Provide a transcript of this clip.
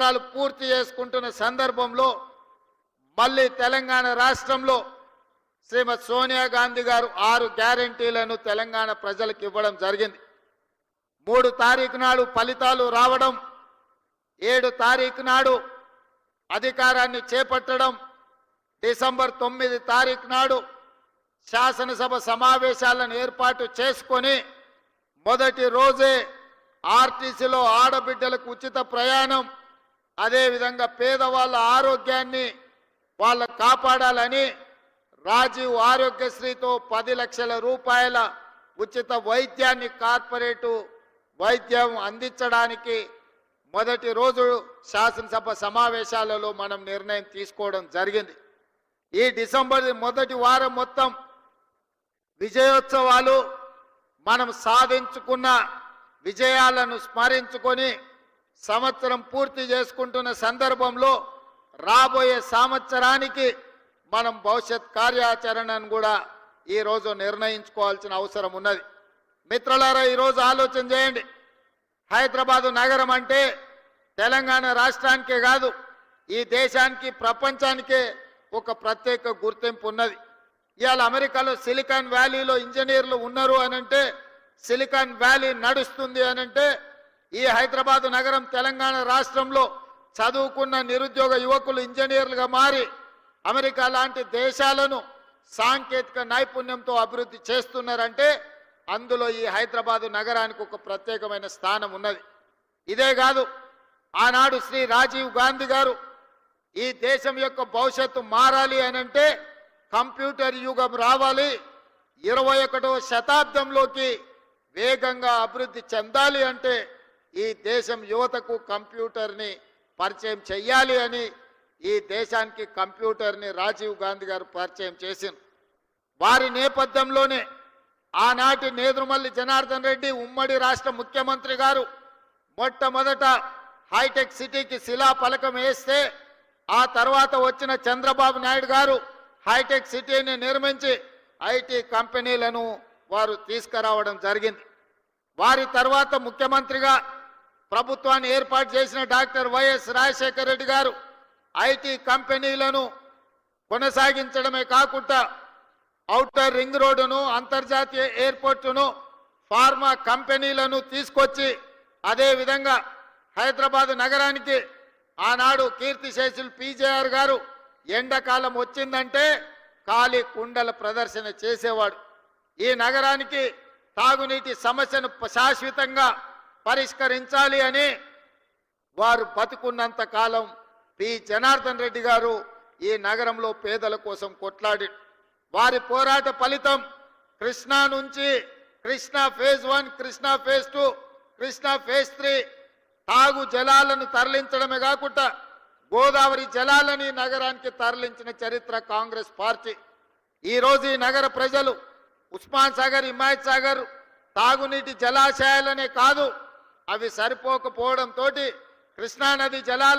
సంవత్సరాలు పూర్తి చేసుకుంటున్న సందర్భంలో మళ్ళీ తెలంగాణ రాష్ట్రంలో శ్రీమతి సోనియా గాంధీ గారు 6 గ్యారెంటీలను తెలంగాణ ప్రజలకు ఇవ్వడం జరిగింది. 3 తారీఖు నాడు ఫలితాలు రావడం, 7 తారీఖు నాడు అధికారాన్ని చేపట్టడం, డిసెంబర్ 9 తారీఖు నాడు శాసనసభ సమావేశాలను ఏర్పాటు చేసుకొని మొదటి రోజే ఆర్టీసీలో ఆడబిడ్డలకు ఉచిత ప్రయాణం, అదేవిధంగా పేదవాళ్ళ ఆరోగ్యాన్ని వాళ్ళ కాపాడాలని రాజీవ్ ఆరోగ్యశ్రీతో 10 లక్షల రూపాయల ఉచిత వైద్యాన్ని కార్పొరేటు వైద్యం అందించడానికి మొదటి రోజు శాసనసభ సమావేశాలలో మనం నిర్ణయం తీసుకోవడం జరిగింది. ఈ డిసెంబర్ మొదటి వారం మొత్తం విజయోత్సవాలు, మనం సాధించుకున్న విజయాలను స్మరించుకొని సంవత్సరం పూర్తి చేసుకుంటున్న సందర్భంలో రాబోయే సంవత్సరానికి మనం భవిష్యత్ కార్యాచరణను కూడా ఈరోజు నిర్ణయించుకోవాల్సిన అవసరం ఉన్నది. మిత్రులారా, ఈరోజు ఆలోచన చేయండి. హైదరాబాదు నగరం అంటే తెలంగాణ రాష్ట్రానికే కాదు, ఈ దేశానికి ప్రపంచానికే ఒక ప్రత్యేక గుర్తింపు ఉన్నది. ఇవాళ అమెరికాలో సిలికాన్ వ్యాలీలో ఇంజనీర్లు ఉన్నారు అనంటే, సిలికాన్ వ్యాలీ నడుస్తుంది అనంటే, ఈ హైదరాబాదు నగరం తెలంగాణ రాష్ట్రంలో చదువుకున్న నిరుద్యోగ యువకులు ఇంజనీర్లుగా మారి అమెరికా లాంటి దేశాలను సాంకేతిక నైపుణ్యంతో అభివృద్ధి చేస్తున్నారంటే అందులో ఈ హైదరాబాదు నగరానికి ఒక ప్రత్యేకమైన స్థానం ఉన్నది. ఇదే కాదు, ఆనాడు శ్రీ రాజీవ్ గాంధీ గారు ఈ దేశం యొక్క భవిష్యత్తు మారాలి అనంటే కంప్యూటర్ యుగం రావాలి, 21వ శతాబ్దంలోకి వేగంగా అభివృద్ధి చెందాలి అంటే ఈ దేశం యువతకు కంప్యూటర్ని పరిచయం చెయ్యాలి అని ఈ దేశానికి కంప్యూటర్ని రాజీవ్ గాంధీ గారు పరిచయం చేసింది. వారి నేపథ్యంలోనే ఆనాటి నేదురుమల్లి జనార్దన్ రెడ్డి ఉమ్మడి రాష్ట్ర ముఖ్యమంత్రి గారు మొట్టమొదట హైటెక్ సిటీకి శిలాఫలకం వేస్తే, ఆ తర్వాత వచ్చిన చంద్రబాబు నాయుడు గారు హైటెక్ సిటీని నిర్మించి ఐటీ కంపెనీలను వారు తీసుకురావడం జరిగింది. వారి తర్వాత ముఖ్యమంత్రిగా ప్రభుత్వాన్ని ఏర్పాటు చేసిన డాక్టర్ వైఎస్ రాజశేఖర రెడ్డి గారు ఐటీ కంపెనీలను కొనసాగించడమే కాకుండా ఔటర్ రింగ్ రోడ్డును, అంతర్జాతీయ ఎయిర్పోర్టును, ఫార్మా కంపెనీలను తీసుకొచ్చి అదేవిధంగా హైదరాబాద్ నగరానికి ఆనాడు కీర్తిశేషులు పీజేఆర్ గారు ఎండాకాలం వచ్చిందంటే ఖాళీ కుండల ప్రదర్శన చేసేవాడు. ఈ నగరానికి తాగునీటి సమస్యను శాశ్వతంగా పరిష్కరించాలి అని వారు బతుకున్నంత కాలం పి జనార్దన్ రెడ్డి గారు ఈ నగరంలో పేదల కోసం కొట్లాడి, వారి పోరాట ఫలితం కృష్ణా నుంచి Krishna phase 1, Krishna phase 2, Krishna phase 3 తాగు జలాలను తరలించడమే కాకుండా గోదావరి జలాలని నగరానికి తరలించిన చరిత్ర కాంగ్రెస్ పార్టీ. ఈరోజు ఈ నగర ప్రజలు ఉస్మాన్ సాగర్, హిమాయత్ సాగర్ తాగునీటి జలాశయాలనే కాదు, అవి సరిపోకపోవడంతో కృష్ణానది జలాలు